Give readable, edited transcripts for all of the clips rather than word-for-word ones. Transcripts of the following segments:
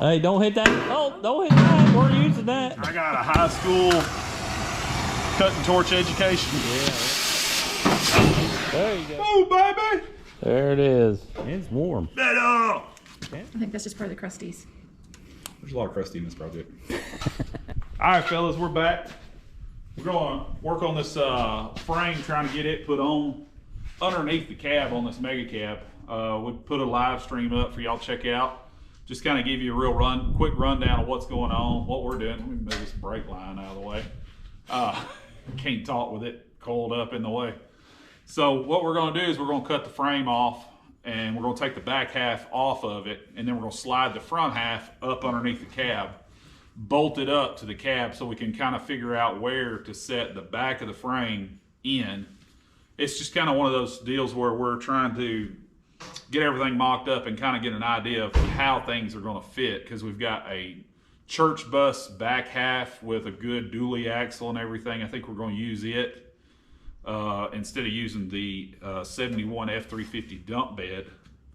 Hey, don't hit that. Oh, don't hit that. We're using that. I got a high school cutting torch education. Yeah. There you go. Oh, baby. There it is. It's warm. Better. I think that's just part of the crusties. There's a lot of crusty in this project. All right, fellas, we're back. We're going to work on this frame, trying to get it put on underneath the cab on this mega cab. We put a live stream up for y'all to check out. Just kind of give you a real quick rundown of what's going on, what we're doing. Let me move this brake line out of the way. Can't talk with it coiled up in the way. So what we're going to do is we're going to cut the frame off, and we're going to take the back half off of it, and then we're going to slide the front half up underneath the cab, bolt it up to the cab so we can kind of figure out where to set the back of the frame in. It's just kind of one of those deals where we're trying to get everything mocked up and kind of get an idea of how things are going to fit, because we've got a church bus back half with a good dually axle and everything. I think we're going to use it instead of using the 71 F350 dump bed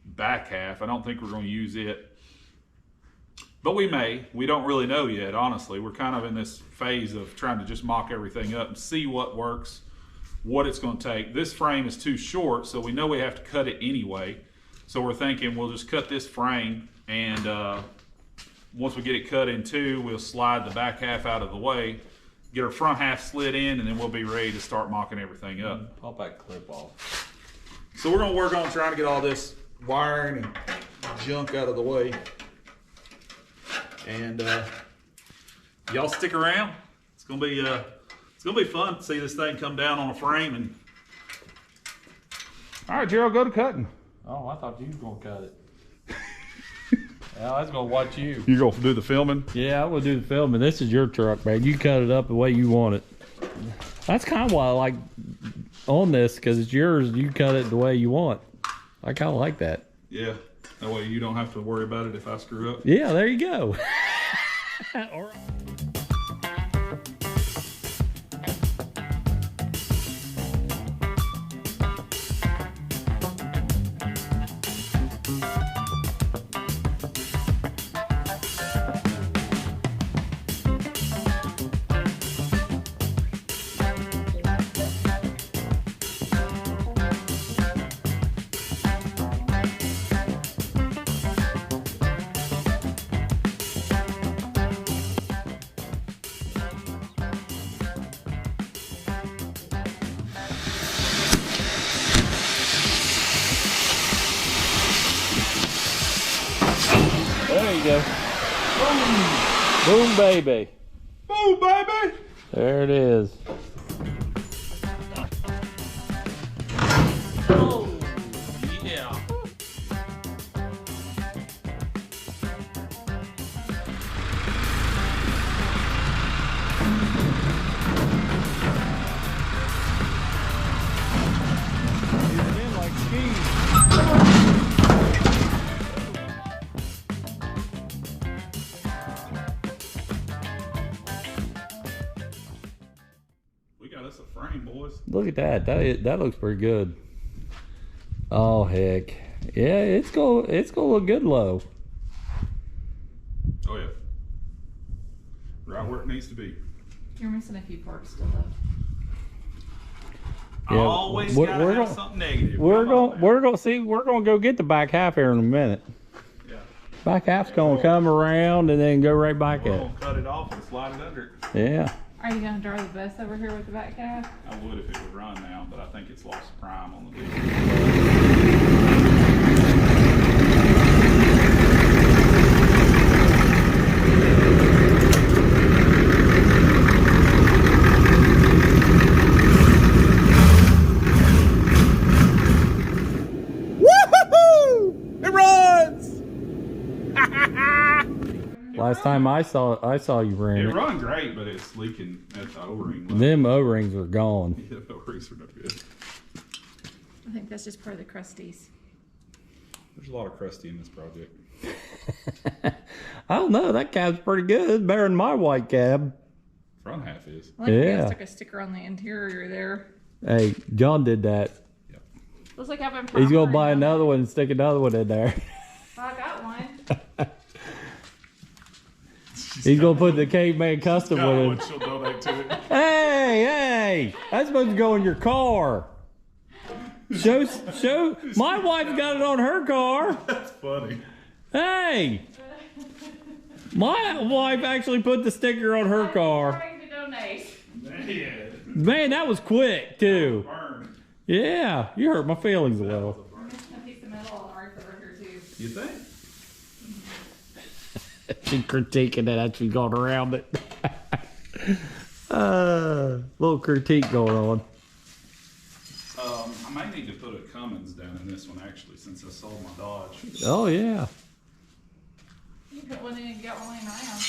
back half. I don't think we're going to use it, but we may. We don't really know yet, honestly. We're kind of in this phase of trying to just mock everything up and see what works, what it's going to take. This frame is too short, so we know we have to cut it anyway. So we're thinking we'll just cut this frame, and once we get it cut in two, we'll slide the back half out of the way, get our front half slid in, and then we'll be ready to start mocking everything up. Pop that clip off. So we're going to work on trying to get all this wiring and junk out of the way. And y'all stick around. It's going to be fun to see this thing come down on a frame. And all right, Gerald, go to cutting. Oh, I thought you was going to cut it. Yeah, I was going to watch you. You going to do the filming? Yeah, I will do the filming. This is your truck, man. You cut it up the way you want it. That's kind of why I like on this, because it's yours. You cut it the way you want. I kind of like that. Yeah, that way you don't have to worry about it if I screw up. Yeah, there you go. All right. There you go. Boom. Boom, baby. Boom, baby. There it is. Oh, yeah. Get in like skis. That's a frame, boys. Look at that. That looks pretty good. Oh heck, yeah, it's gonna look good low. Oh yeah, right where it needs to be. You're missing a few parts still though. Yeah, Always gotta have something negative. We're gonna go get the back half here in a minute. Yeah. Back half's gonna come around and then go right back We're at it. gonna cut it off and slide it under it. Yeah. Are you gonna drive the bus over here with the back half? I would if it would run now, but I think it's lost prime on the diesel. Last time I saw you ran It it. run great, but it's leaking at the O-ring. Them O-rings are gone. Yeah, the O-rings are no good. I think that's just part of the crusties. There's a lot of crusty in this project. I don't know. That cab's pretty good. It's better than my white cab. Front half is. I like you Yeah. guys stuck a sticker on the interior there. Hey, John did that. Yep. Looks like having. He's gonna buy another one and stick another one in there. I got one. He's gonna put the caveman custom Got with one, it. she'll donate to it. Hey, that's supposed to go in your car. Show. My wife got it on her car. That's funny. Hey, my wife actually put the sticker on her car. Trying to donate. Man, that was quick too. Burn. Yeah, you hurt my feelings a little. A piece of metal on the right here too. You think? She critiquing it as she going around it. Little critique going on. I might need to put a Cummins down in this one actually, since I sold my Dodge. Oh yeah. You put one in and get one laying around.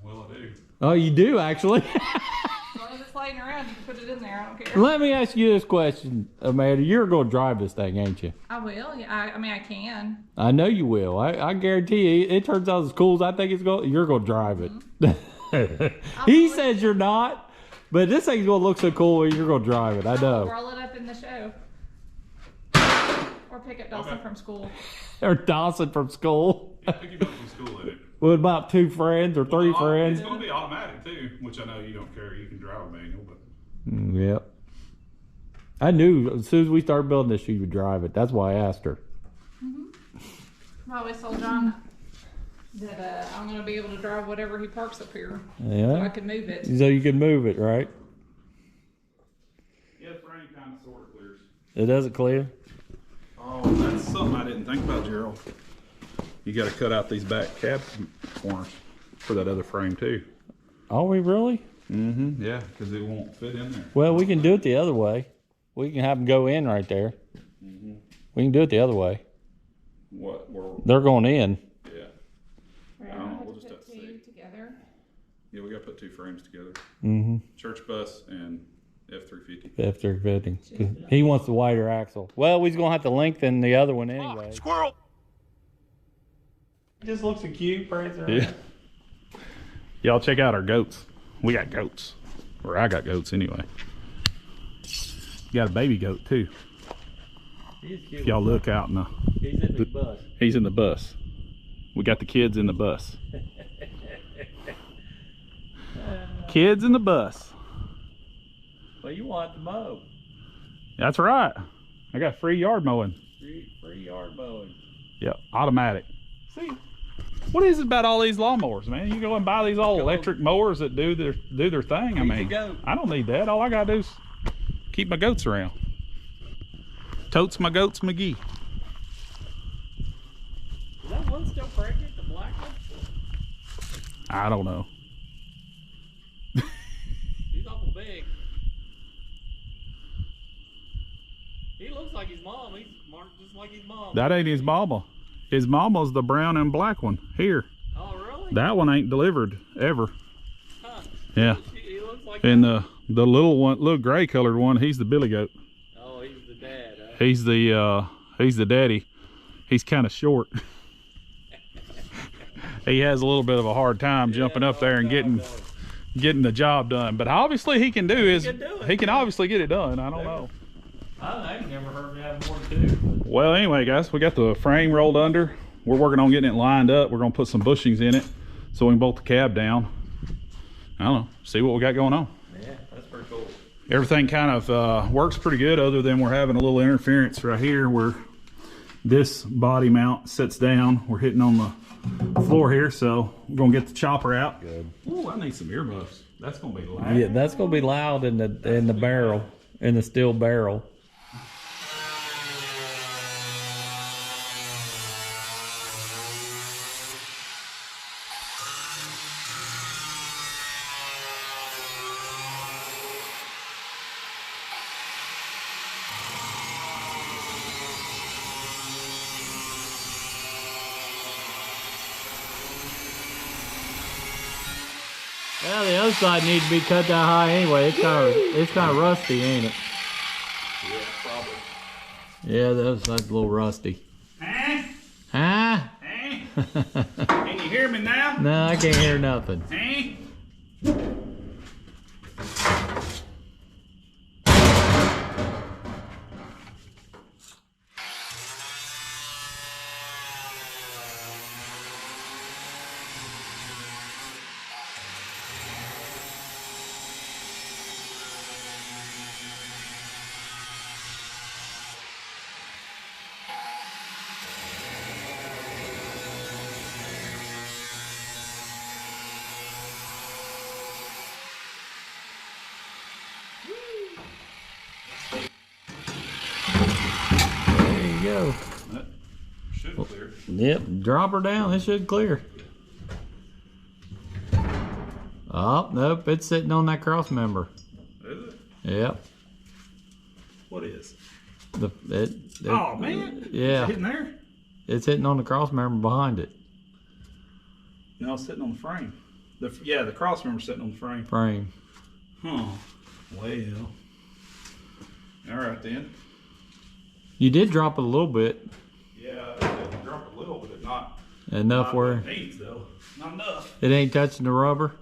Well, I do. Oh, you do actually. As long as it's laying around, you can put it in there. I don't care. Let me ask you this question, Amanda. You're going to drive this thing, ain't you? I will. Yeah. I mean, I can. I know you will. I guarantee you. It turns out as cool as I think it's going. You're going to drive it. He says you're not, but this thing's going to look so cool when you're going to drive it. I I'll know. roll it up in the show. Or pick up Dawson from school. Or Dawson from school. Yeah, pick you up from school in it. With about 2 friends or 3 friends. It's going to be automatic too, which I know you don't care. You can drive a manual, but. Yep. I knew as soon as we started building this, she would drive it. That's why I asked her. I always told John that I'm going to be able to drive whatever he parks up here. So I Yeah. can move it. So you can move it, right? Yeah, the frame kind of sort of clears. It doesn't clear. Oh, that's something I didn't think about, Gerald. You got to cut out these back cab corners for that other frame too. Are we really? Mm-hmm. Yeah, because it won't fit in there. Well, we can do it the other way. We can have them go in right there. We can do it the other way. What? They're going in. Yeah. Right, I don't know, have we'll to just put have to two see. together. Yeah, we got to put 2 frames together. Mm-hmm. Church bus and F350. F350. He wants the wider axle. Well, we're going to have to lengthen the other one anyway. Squirrel! Just looks so cute, prancing Yeah. Y'all check out our goats. We got goats. Or I got goats anyway. You got a baby goat too. He's cute. If y'all look out in the... He's in the bus. He's in the bus. We got the kids in the bus. Kids in the bus. Well, you want to mow. That's right. I got free yard mowing. Free yard mowing. Yep, automatic. See, what is it about all these lawnmowers, man? You go and buy these old electric mowers that do their thing. I mean, I don't need that. All I gotta do is keep my goats around. Totes my goats, McGee. Is that one still pregnant, the black one? I don't know. He's awful big. He looks like his mom. He's marked just like his mom. That ain't his mama. His mama's the brown and black one. Here. Oh, really? That one ain't delivered ever. Huh. Yeah. He looks like And the little one, little gray colored one, he's the billy goat. Oh, he's the dad, huh? He's the daddy. He's kind of short. He has a little bit of a hard time jumping up there and getting the job done. But obviously he can do he can obviously get it done. I don't know. I ain't never heard him have more than 2. But... Well, anyway, guys, we got the frame rolled under. We're working on getting it lined up. We're gonna put some bushings in it so we can bolt the cab down. I don't know, see what we got going on. Yeah, that's pretty cool. Everything kind of works pretty good, other than we're having a little interference right here where this body mount sits down. We're hitting on the floor here, so we're gonna get the chopper out. Good. Ooh, I need some earmuffs. That's gonna be loud. Yeah, that's gonna be loud in the barrel, in the steel barrel. Well, the other side needs to be cut that high anyway. It's kind of rusty, ain't it? Yeah, probably. Yeah, the other side's a little rusty. Huh? Huh? Huh? Can you hear me now? No, I can't hear nothing. Huh? Yep, drop her down. It should clear. Oh, nope, it's sitting on that cross member. Is it? Yep. What is? Oh, man. Yeah. Is it hitting there? It's hitting on the cross member behind it. No, it's sitting on the frame. The cross member's sitting on the frame. Frame. Huh. Well. Alright then. You did drop it a little bit. Yeah, it dropped a little, but not Enough where it needs though. Not enough. it ain't touching the rubber.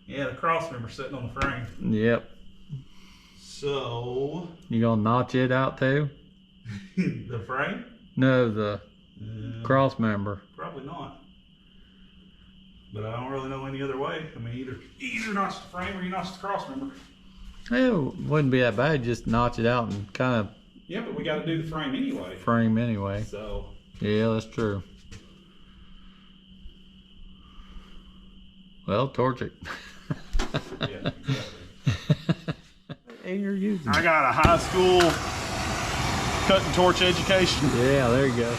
Yeah, the cross member's sitting on the frame. Yep. So You gonna notch it out too? the frame? No, the cross member. Probably not. But I don't really know any other way. I mean, either notch the frame or you notch the cross member. It wouldn't be that bad. Just notch it out and kind of Yeah, but we got to do the frame anyway. frame anyway. So Yeah, that's true. Well, torch it. yeah, exactly. And you're using I it. got a high school cut and torch education. Yeah, there you go.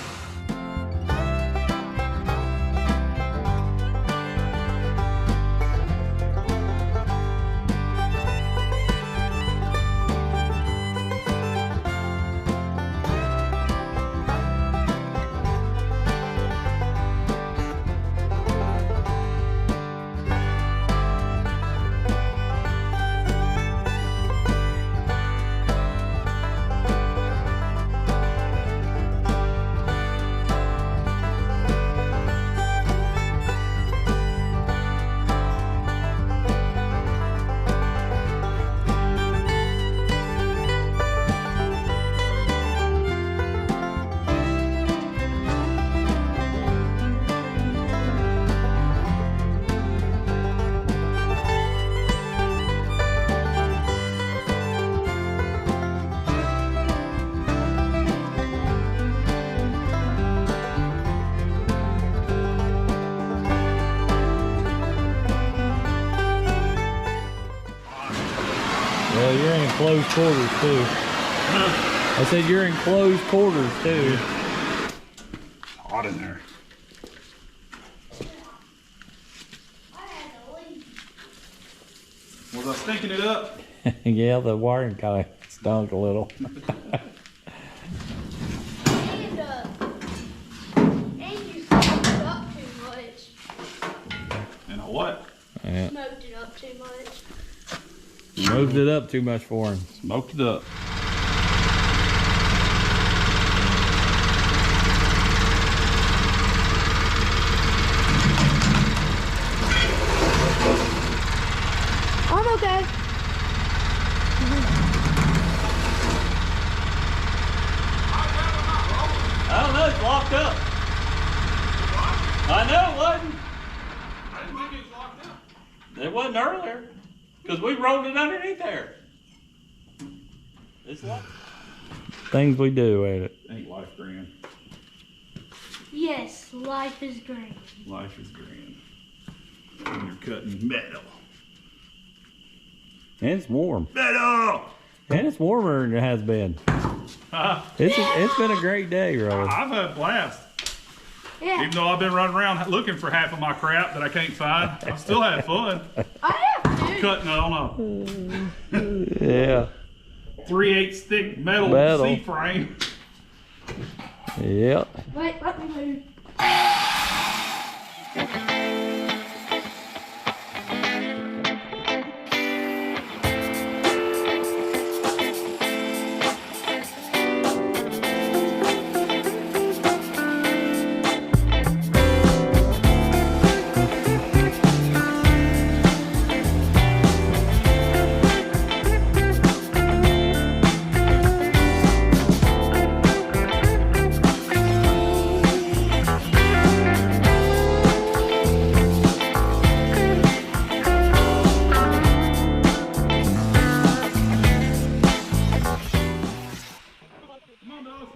Well, you're in close quarters too. I said you're in close quarters too. Hot in there. Was I stinking it up? Yeah, the wiring kind of stunk a little. And you smoked it up too much. And a what? Yeah. Smoked it up too much. Moved it up too much for him. Smoked it up. I'm okay. I don't know, it's locked up. I know it wasn't. I didn't think it was locked up. It wasn't earlier. Because we rolled it underneath there. It's locked. Things we do, ain't it? Ain't life grand. Yes, life is great. Life is grand. When you're cutting metal. And it's warm. Metal! And it's warmer than it has been. It's been a great day, really. I've had a blast. Yeah, Even though I've been running around looking for half of my crap that I can't find, I've still had fun. I have too. Cutting on Yeah. a 3/8 thick metal C-frame. Yep. Wait, let me move.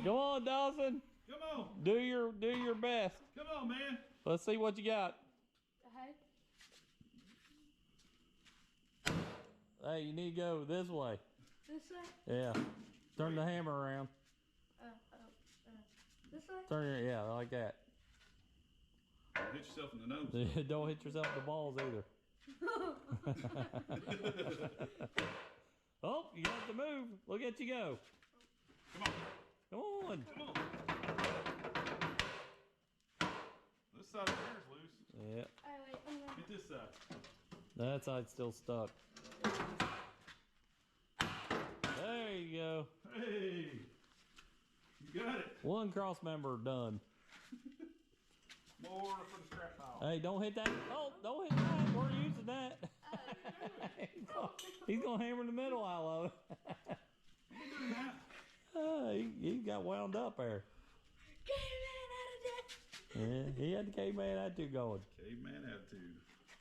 Go on, Dawson. Come on. Do your best. Come on, man. Let's see what you got. Hey, you need to go this way. This way? Yeah. Turn the hammer around. This way? Turn it, yeah, like that. Hit yourself in the nose. Don't hit yourself in the balls either. Oh, you have to move. Look at you go. Come on. Come on. Come on. This side of the chair's loose. Yeah, Oh, wait, I'm gonna... Get this side. that side's still stuck. There you go. Hey. You got it. One cross member done. More for the scrap pile. Hey, don't hit that. Oh, don't hit that. We're using that. He's gonna hammer the middle out of it. He got wound up there. Caveman attitude. Yeah, he had the caveman attitude going. Caveman attitude.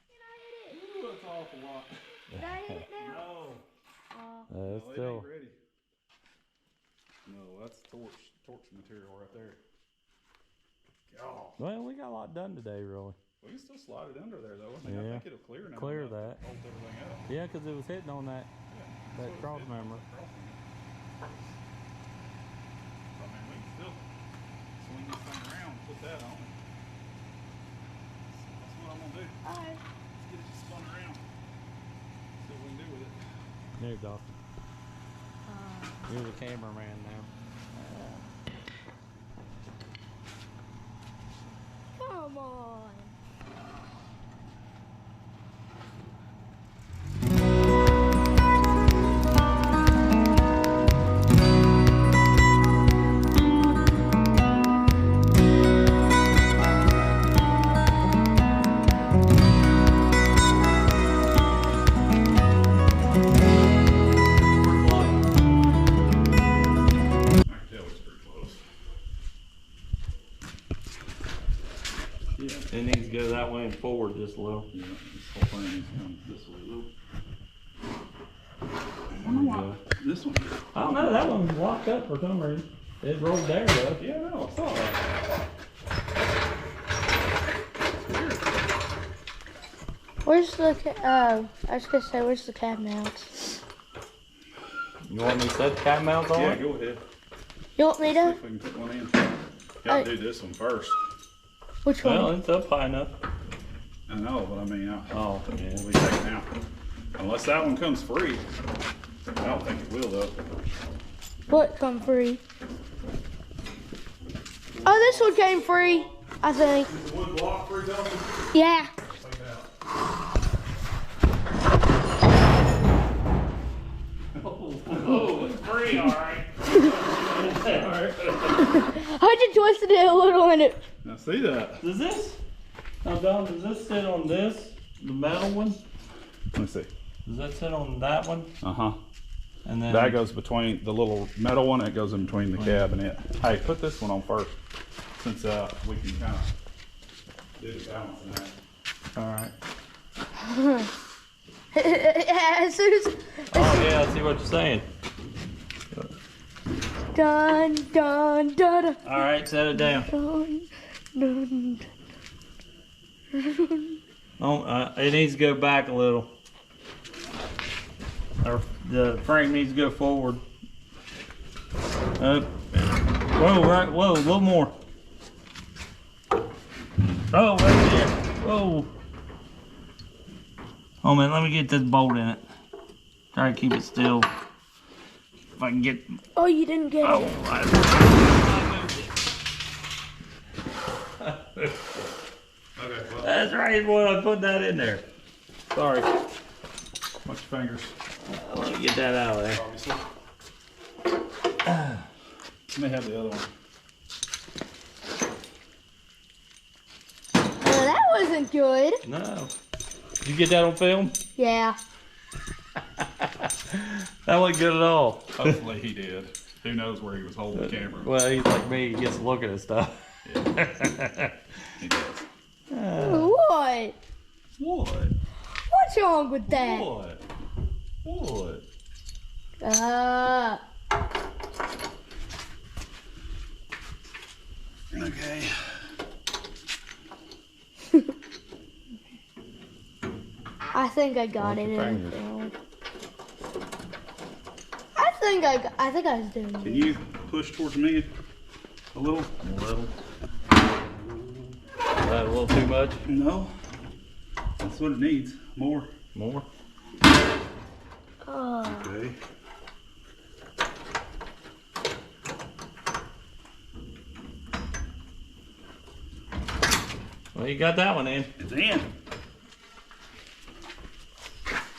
Can I hit it? Ooh, that's an awful lot. Did I hit it now? No. It's No, it still. ain't ready. No, that's torch material right there. God. Well, we got a lot done today, really. We can still slide it under there though. I mean, I Yeah. think it'll clear now. Clear enough to that. Hold everything up. Yeah, because it was hitting on that So cross it's- member. I mean, we can still swing this thing around and put that on it. That's what I'm gonna do. Alright. Let's get it spun around. See what we can do with it. There, Dawson. You're the cameraman now. Come on. I can tell it's pretty close. Yeah. It needs to go that way and forward just a little. Yeah, this whole thing needs to come this way a little. This one. I don't know, that one's locked up for some reason. It rolled there though. Yeah, no, I saw that. Where's the I was gonna say, where's the cab mounts? You want me to set the cab mounts on Yeah, it? go ahead. You want me See to? if we can put one in. Gotta do this one first. Which one? Well, it's up high enough. I know, but I mean, Oh, yeah. we'll be taking out. Unless that one comes free. I don't think it will though. What come free? Oh, this one came free, I think. Is the wood block free though? Yeah. Take it out. Oh, it's free, alright. I just twisted it a little and it. Now see that? Does this, now Don, does this sit on this, the metal one? Let me see. Does that sit on that one? Uh-huh. And then That goes between the little metal one, it goes in between the cab and it. Hey, put this one on first, since we can kind of do the balance in that. Alright. As soon as. Oh yeah, I see what you're saying. Dun, dun, dun, Alright, set it down. dun, dun, dun. Oh, it needs to go back a little. Or the frame needs to go forward. Whoa, right, whoa, a little more. Oh, right there. Whoa. Oh man, let me get this bolt in it. Try to keep it still. If I can get. Oh, you didn't get Oh, it. I moved it. Okay, well, That's right, boy. I put that in there. sorry. Watch your fingers, Let me get that out of there. obviously. Let me have the other one. Well, that wasn't good. No. Did you get that on film? Yeah. That wasn't good at all. Hopefully he did. Who knows where he was holding the camera. Well, he's like me. He gets looking at stuff. He does. What? What? What's wrong with that? What? What? Okay. I think I got Watch it your in fingers. film. I think I was doing Can it. you push towards me? A little? A little. That a little too much? No. That's what it needs. More. More? Oh. Okay. Well, you got that one in. It's in.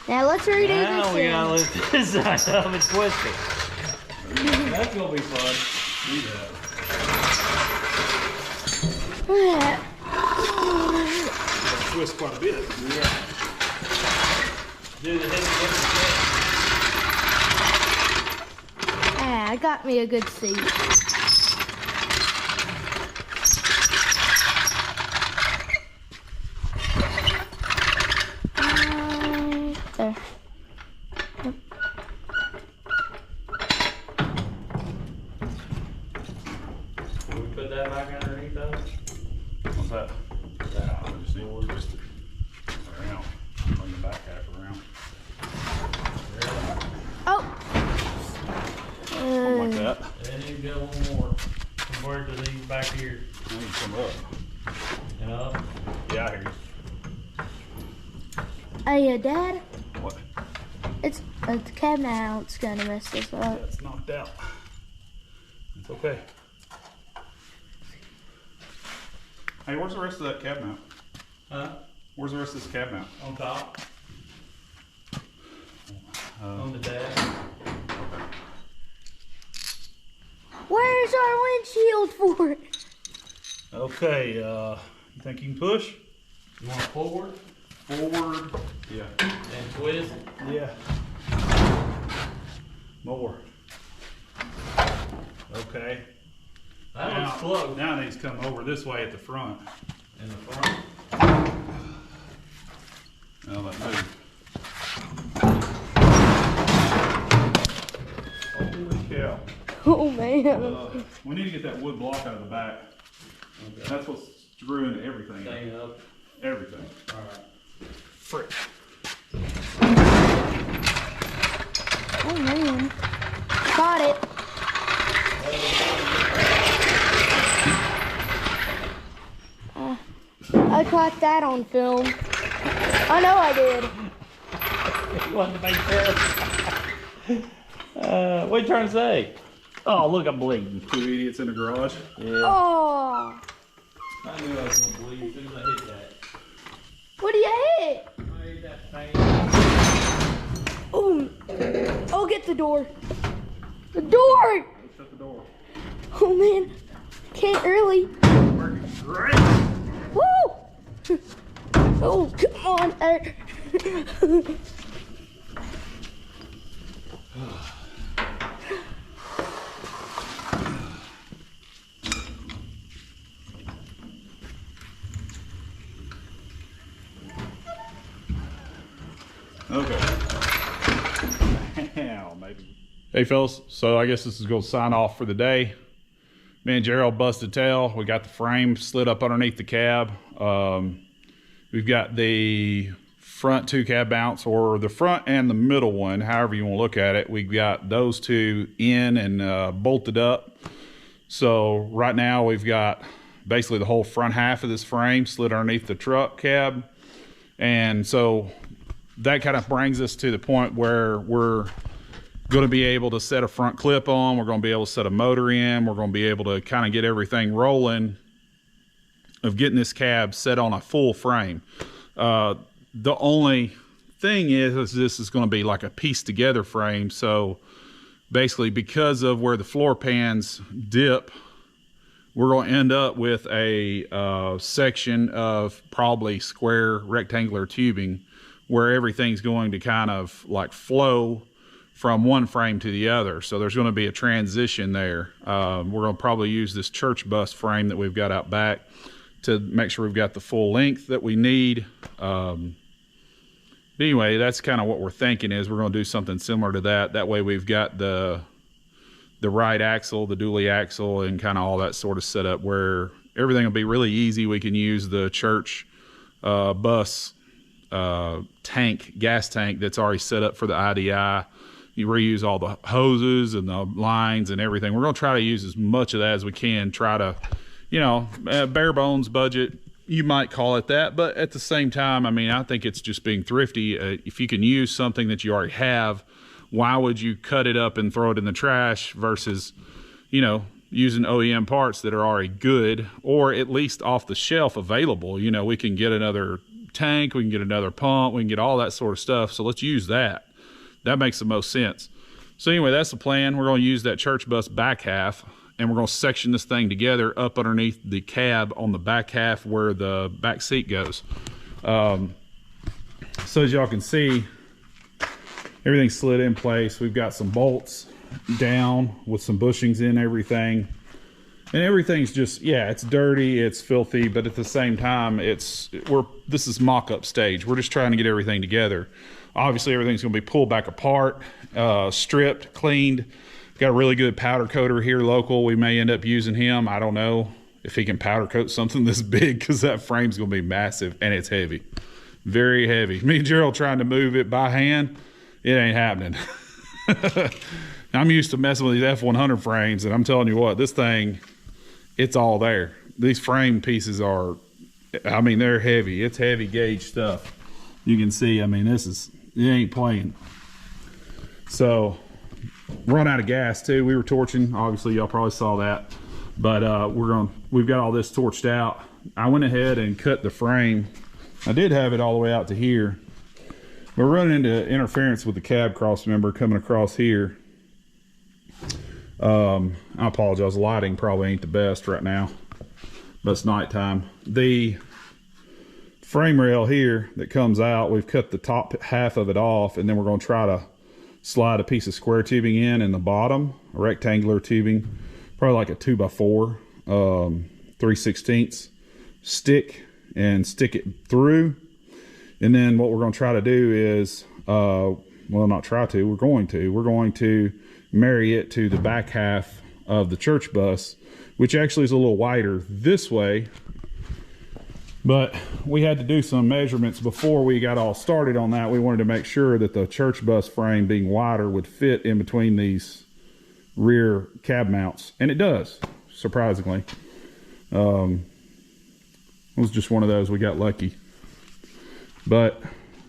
Now let's redo Now this we gotta thing. lift this side up and twist it. That's gonna be fun. Twist quite a bit. Yeah. Do the heavy Ah, I got me a good seat. There. Can we put that back underneath those? What's that? Just twist it around. Bring the back half around. Oh. Something like that. And then you got one more. Compared to these back here. I need to come up. And up. Yeah, I hear you. Hey, Dad, What? it's the cab mount's gonna mess this Yeah, up. it's knocked out. It's okay. Hey, where's the rest of that cab mount? Huh? Where's the rest of this cab mount? On top. On the dash. Where's our windshield for it? Okay, you think you can push? You want forward Forward. Yeah. and twist? Yeah. More. Okay. That looks close. Now it needs to come over this way at the front. In the front. Now let move. Holy cow. Oh man. We need to get that wood block out of the back. That's what's screwing everything up. Staying up. Everything. Alright. Frick. Oh man. Got it. I caught that on film. I know I did. You wanted to make sure. What are you trying to say? Oh, look, I'm bleeding. Two idiots in the garage. Yeah. Oh. I knew I was going to bleed as soon as I hit that. What do you hit? I hit that pain. Oh. Oh, get the door. The door. Shut the door. Oh man. Can't really. Working great. Woo! Oh, come on. Okay. Maybe. Hey fellas, so I guess this is going to sign off for the day. Me and Gerald busted tail. We got the frame slid up underneath the cab. We've got the front two cab mounts, or the front and the middle one, however you want to look at it. We've got those two in and bolted up. So right now we've got basically the whole front half of this frame slid underneath the truck cab. And so that kind of brings us to the point where we're going to be able to set a front clip on. We're going to be able to set a motor in. We're going to be able to kind of get everything rolling of getting this cab set on a full frame. The only thing is this is going to be like a piece together frame. So basically, because of where the floor pans dip, we're going to end up with a section of probably square rectangular tubing where everything's going to kind of like flow from one frame to the other. So there's going to be a transition there. We're going to probably use this church bus frame that we've got out back to make sure we've got the full length that we need. Anyway, that's kind of what we're thinking, is we're going to do something similar to that. That way we've got the right axle, the dually axle, and kind of all that sort of setup where everything will be really easy. We can use the church bus tank, gas tank that's already set up for the IDI. You reuse all the hoses and the lines and everything. We're going to try to use as much of that as we can. Try to, you know, bare bones budget, you might call it that. But at the same time, I mean, I think it's just being thrifty. If you can use something that you already have, why would you cut it up and throw it in the trash versus, you know, using OEM parts that are already good, or at least off the shelf available. You know, we can get another tank, we can get another pump, we can get all that sort of stuff. So let's use that. That makes the most sense. So anyway, that's the plan. We're going to use that church bus back half, and we're going to section this thing together up underneath the cab on the back half where the back seat goes. So as y'all can see, everything's slid in place. We've got some bolts down with some bushings in everything, and everything's just, yeah, it's dirty, it's filthy, but at the same time, this is mock-up stage. We're just trying to get everything together. Obviously everything's going to be pulled back apart, stripped, cleaned. Got a really good powder coater here local. We may end up using him. I don't know if he can powder coat something this big, because that frame's going to be massive and it's heavy, very heavy. Me and Gerald trying to move it by hand, it ain't happening. I'm used to messing with these F100 frames, and I'm telling you what, this thing, it's all there. These frame pieces are, I mean, they're heavy. It's heavy gauge stuff. You can see, I mean, it ain't playing. So, run out of gas too. We were torching. Obviously, y'all probably saw that. But we've got all this torched out. I went ahead and cut the frame. I did have it all the way out to here. We're running into interference with the cab cross member coming across here. I apologize, lighting probably ain't the best right now, but it's nighttime. The frame rail here that comes out, we've cut the top half of it off, and then we're going to try to slide a piece of square tubing in the bottom, a rectangular tubing, probably like a 2x4, 3/16 stick, and stick it through. And then what we're going to try to do is, well, not try to, we're going to marry it to the back half of the church bus, which actually is a little wider this way. But we had to do some measurements before we got all started on that. We wanted to make sure that the church bus frame being wider would fit in between these rear cab mounts. And it does, surprisingly. It was just one of those, we got lucky. But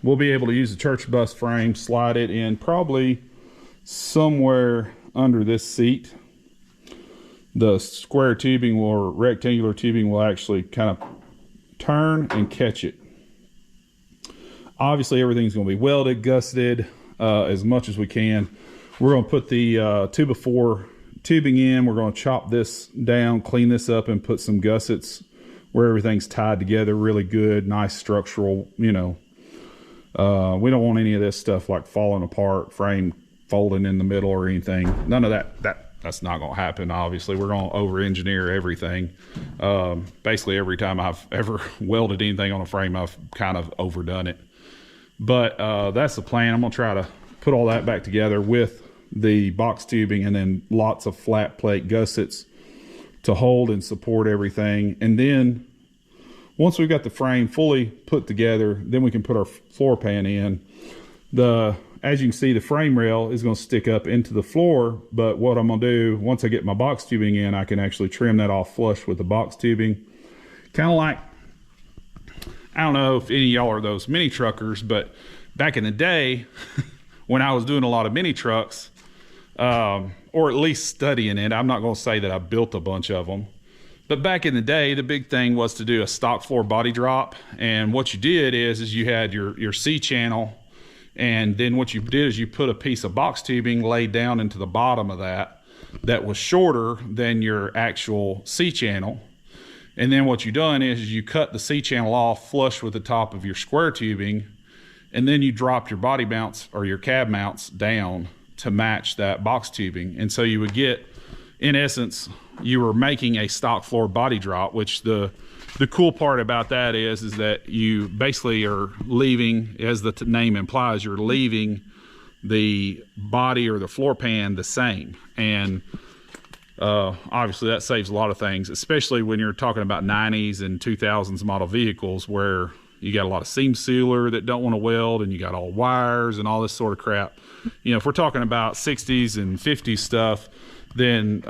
we'll be able to use the church bus frame, slide it in probably somewhere under this seat. The square tubing or rectangular tubing will actually kind of turn and catch it. Obviously everything's going to be welded, gusseted as much as we can. We're going to put the 2x4 tubing in. We're going to chop this down, clean this up, and put some gussets where everything's tied together really good, nice structural, you know. We don't want any of this stuff like falling apart, frame folding in the middle or anything. None of that's not going to happen. Obviously we're going to over engineer everything. Basically every time I've ever welded anything on a frame, I've kind of overdone it. But that's the plan. I'm going to try to put all that back together with the box tubing, and then lots of flat plate gussets to hold and support everything. And then once we've got the frame fully put together, then we can put our floor pan in. As you can see, the frame rail is going to stick up into the floor, but what I'm going to do, once I get my box tubing in, I can actually trim that off flush with the box tubing. Kind of like, I don't know if any of y'all are those mini truckers, but back in the day, when I was doing a lot of mini trucks, or at least studying it, I'm not going to say that I built a bunch of them, but back in the day, the big thing was to do a stock floor body drop. And what you did is you had your C channel, and then what you did is you put a piece of box tubing laid down into the bottom of that was shorter than your actual C channel. And then what you done is you cut the C channel off flush with the top of your square tubing, and then you drop your body mounts or your cab mounts down to match that box tubing. And so you would get, in essence, you were making a stock floor body drop, which the cool part about that is that you basically are leaving, as the name implies, you're leaving the body or the floor pan the same. And obviously that saves a lot of things, especially when you're talking about 90s and 2000s model vehicles where, You got a lot of seam sealer that don't want to weld, and you got all wires and all this sort of crap. You know, if we're talking about 60s and 50s stuff, then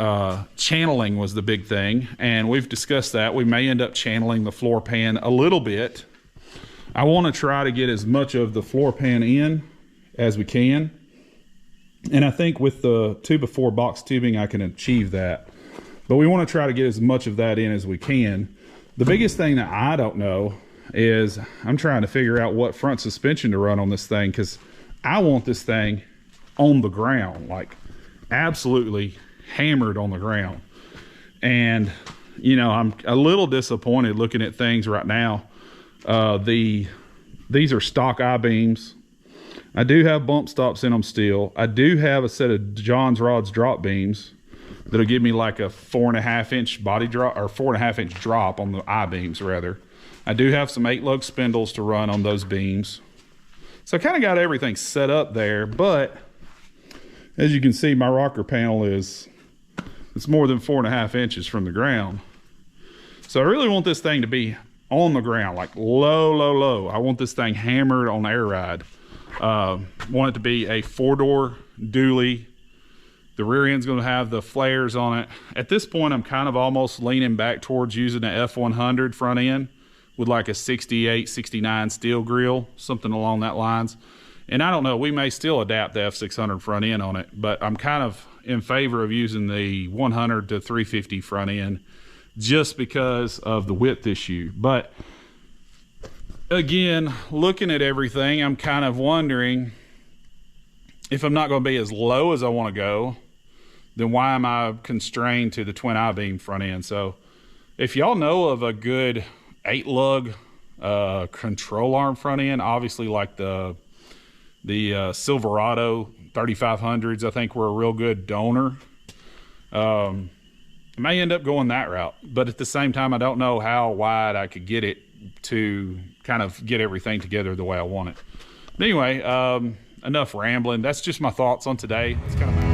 channeling was the big thing, and we've discussed that. We may end up channeling the floor pan a little bit. I want to try to get as much of the floor pan in as we can, and I think with the 2x4 box tubing I can achieve that, but we want to try to get as much of that in as we can. The biggest thing that I don't know is I'm trying to figure out what front suspension to run on this thing, because I want this thing on the ground, like absolutely hammered on the ground. And you know, I'm a little disappointed looking at things right now. These are stock I-beams. I do have bump stops in them still. I do have a set of John's rods drop beams that'll give me like a 4.5 inch body drop, or 4.5 inch drop on the I-beams rather. I do have some 8-lug spindles to run on those beams. So I kind of got everything set up there, but as you can see, my rocker panel it's more than 4.5 inches from the ground. So I really want this thing to be on the ground, like low, low, low. I want this thing hammered on air ride. Want it to be a 4-door dually. The rear end's going to have the flares on it. At this point, I'm kind of almost leaning back towards using an F100 front end with like a 68, 69 steel grill, something along that lines. And I don't know, we may still adapt the F600 front end on it, but I'm kind of in favor of using the 100 to 350 front end just because of the width issue. But again, looking at everything, I'm kind of wondering if I'm not going to be as low as I want to go, then why am I constrained to the twin I-beam front end? So if y'all know of a good 8-lug control arm front end, obviously like the Silverado 3500s, I think were a real good donor. I may end up going that route, but at the same time, I don't know how wide I could get it to kind of get everything together the way I want it. But anyway, enough rambling. That's just my thoughts on today. It's kind of